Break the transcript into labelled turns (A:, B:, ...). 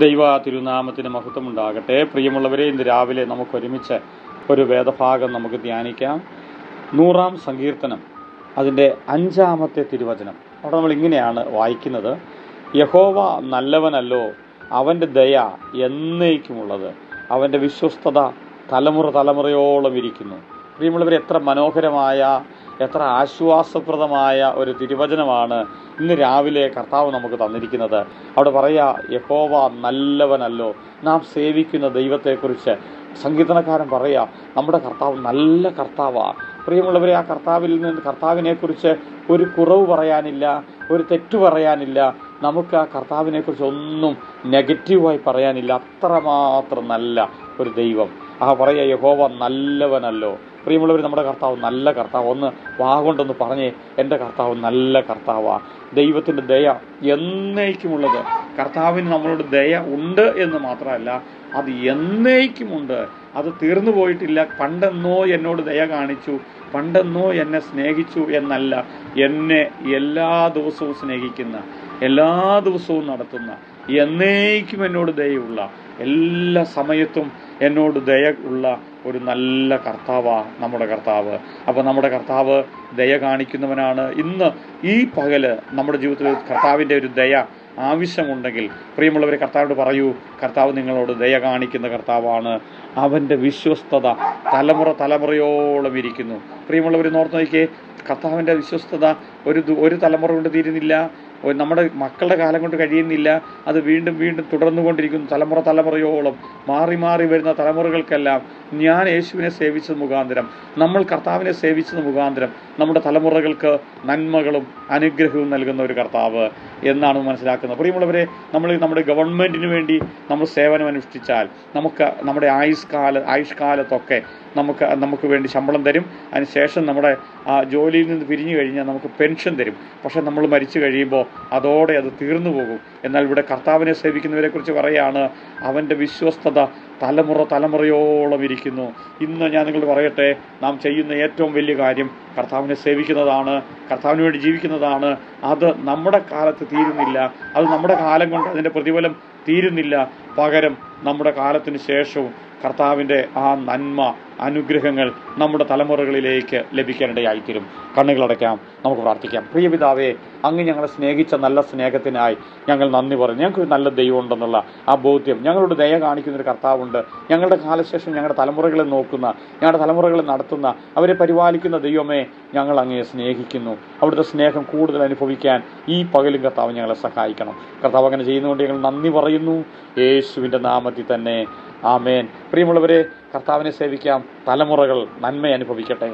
A: ദൈവ തിരുനാമത്തിന് മഹത്വമുണ്ടാകട്ടെ. പ്രിയമുള്ളവരെ, ഇന്ന് രാവിലെ നമുക്കൊരുമിച്ച് ഒരു വേദഭാഗം നമുക്ക് ധ്യാനിക്കാം. 100-ാം സങ്കീർത്തനം, അതിൻ്റെ 5-ാമത്തെ തിരുവചനം. അവിടെ നമ്മൾ ഇങ്ങനെയാണ് വായിക്കുന്നത്: യഹോവ നല്ലവനല്ലോ, അവൻ്റെ ദയ എന്നേക്കുമുള്ളത്, അവൻ്റെ വിശ്വസ്തത തലമുറ തലമുറയോളം ഇരിക്കുന്നു. പ്രിയമുള്ളവർ, എത്ര മനോഹരമായ, എത്ര ആശ്വാസപ്രദമായ ഒരു തിരുവചനമാണ് ഇന്ന് രാവിലെ കർത്താവ് നമുക്ക് തന്നിരിക്കുന്നത്. അവിടെ പറയാ, യഹോവ നല്ലവനല്ലോ. നാം സേവിക്കുന്ന ദൈവത്തെക്കുറിച്ച് സങ്കീർത്തനക്കാരൻ പറയാ, നമ്മുടെ കർത്താവ് നല്ല കർത്താവാണ്. പ്രിയമുള്ളവരെ, ആ കർത്താവിനെക്കുറിച്ച് ഒരു കുറവ് പറയാനില്ല, ഒരു തെറ്റു പറയാനില്ല. നമുക്ക് ആ കർത്താവിനെക്കുറിച്ച് ഒന്നും നെഗറ്റീവായി പറയാനില്ല. അത്രമാത്രം നല്ല ഒരു ദൈവം. പറയാ, യഹോവ നല്ലവനല്ലോ. പ്രിയമുള്ളവർ, നമ്മുടെ കർത്താവ് നല്ല കർത്താവ്. ഒന്ന് വാഗൊണ്ടൊന്ന് പറഞ്ഞേ, എൻ്റെ കർത്താവ് നല്ല കർത്താവാണ്. ദൈവത്തിൻ്റെ ദയ എന്നേക്കുമുള്ളത്. കർത്താവിന് നമ്മളോട് ദയ ഉണ്ട് എന്ന് മാത്രമല്ല, അത് എന്നേക്കുമുണ്ട്. അത് തീർന്നു പോയിട്ടില്ല. പണ്ടെന്നോ എന്നോട് ദയ കാണിച്ചു, പണ്ടെന്നോ എന്നെ സ്നേഹിച്ചു എന്നല്ല, എന്നെ എല്ലാ ദിവസവും സ്നേഹിക്കുന്ന, എല്ലാ ദിവസവും നടത്തുന്ന, എന്നേക്കും എന്നോട് ദയുള്ള, എല്ലാ സമയത്തും എന്നോട് ദയ ഉള്ള ഒരു നല്ല കർത്താവാണ് നമ്മുടെ കർത്താവ്. അപ്പോൾ നമ്മുടെ കർത്താവ് ദയ കാണിക്കുന്നവനാണ്. ഇന്ന് ഈ പകല് നമ്മുടെ ജീവിതത്തിൽ കർത്താവിൻ്റെ ഒരു ദയ ആവശ്യമുണ്ടെങ്കിൽ, പ്രിയമുള്ളവരെ, കർത്താവിനോട് പറയൂ, കർത്താവ് നിങ്ങളോട് ദയ കാണിക്കുന്ന കർത്താവാണ്. അവൻ്റെ വിശ്വസ്തത തലമുറ തലമുറയോളം ഇരിക്കുന്നു. പ്രിയമുള്ളവർ, നോർത്ത് നോക്കിയേ, കർത്താവിൻ്റെ വിശ്വസ്തത ഒരു തലമുറ കൊണ്ട് തീരുന്നില്ല, നമ്മുടെ മക്കളുടെ കാലം കൊണ്ട് കഴിയുന്നില്ല. അത് വീണ്ടും വീണ്ടും തുടർന്നുകൊണ്ടിരിക്കുന്നു. തലമുറ തലമുറയോളം മാറി മാറി വരുന്ന തലമുറകൾക്കെല്ലാം ഞാൻ യേശുവിനെ സേവിച്ചത് മുഖാന്തരം, നമ്മൾ കർത്താവിനെ സേവിച്ചത് മുഖാന്തരം നമ്മുടെ തലമുറകൾക്ക് നന്മകളും അനുഗ്രഹവും നൽകുന്ന ഒരു കർത്താവ് എന്നാണ് മനസ്സിലാക്കുന്നത്. പ്രിയമുള്ളവരെ, നമ്മൾ നമ്മുടെ ഗവൺമെൻറ്റിന് വേണ്ടി നമ്മൾ സേവനം അനുഷ്ഠിച്ചാൽ നമുക്ക് നമ്മുടെ ആയുഷ്കാലത്തൊക്കെ നമുക്ക് വേണ്ടി ശമ്പളം തരും. അതിനുശേഷം നമ്മുടെ ജോലിയിൽ നിന്ന് പിരിഞ്ഞു കഴിഞ്ഞാൽ നമുക്ക് പെൻഷൻ തരും. പക്ഷെ നമ്മൾ മരിച്ചു കഴിയുമ്പോൾ അതോടെ അത് തീർന്നു പോകും. എന്നാൽ ഇവിടെ കർത്താവിനെ സേവിക്കുന്നവരെ കുറിച്ച് പറയുകയാണ്, അവൻ്റെ വിശ്വസ്തത തലമുറ തലമുറയോളം ഇരിക്കുന്നു. ഇന്ന് ഞാൻ നിങ്ങളോട് പറയട്ടെ, നാം ചെയ്യുന്ന ഏറ്റവും വലിയ കാര്യം കർത്താവിനെ സേവിക്കുന്നതാണ്, കർത്താവിന് വേണ്ടി ജീവിക്കുന്നതാണ്. അത് നമ്മുടെ കാലത്ത് തീരുന്നില്ല. അത് നമ്മുടെ കാലം കൊണ്ട് അതിൻ്റെ പ്രതിഫലം തീരുന്നില്ല. പകരം നമ്മുടെ കാലത്തിന് ശേഷവും കർത്താവിൻ്റെ ആ നന്മ അനുഗ്രഹങ്ങൾ നമ്മുടെ തലമുറകളിലേക്ക് ലഭിക്കാനിടയായിത്തീരും. കണ്ണുകളടയ്ക്കാം, നമുക്ക് പ്രാർത്ഥിക്കാം. പ്രിയ പിതാവേ, അങ്ങ് ഞങ്ങളെ സ്നേഹിച്ച നല്ല സ്നേഹത്തിനായി ഞങ്ങൾ നന്ദി പറഞ്ഞു. ഞങ്ങൾക്കൊരു നല്ല ദൈവം ഉണ്ടെന്നുള്ള ആ ബോധ്യം, ഞങ്ങളോട് ദയ കാണിക്കുന്നൊരു കർത്താവുണ്ട്. ഞങ്ങളുടെ കാലശേഷം ഞങ്ങളുടെ തലമുറകളെ നോക്കുന്ന, ഞങ്ങളുടെ തലമുറകളെ നടത്തുന്ന, അവരെ പരിപാലിക്കുന്ന ദൈവമേ, ഞങ്ങൾ അങ്ങയെ സ്നേഹിക്കുന്നു. അവിടുത്തെ സ്നേഹം കൂടുതൽ അനുഭവിക്കാൻ ഈ പകലും കർത്താവ് ഞങ്ങളെ സഹായിക്കണം. കർത്താവ് അങ്ങനെ ചെയ്യുന്നതുകൊണ്ട് ഞങ്ങൾ നന്ദി പറയുന്നു. യേശുവിൻ്റെ നാമത്തിൽ തന്നെ, ആമേൻ. പ്രിയമുള്ളവരെ, കർത്താവിനെ സേവിക്കാം. തലമുറകൾ നന്മ അനുഭവിക്കട്ടെ.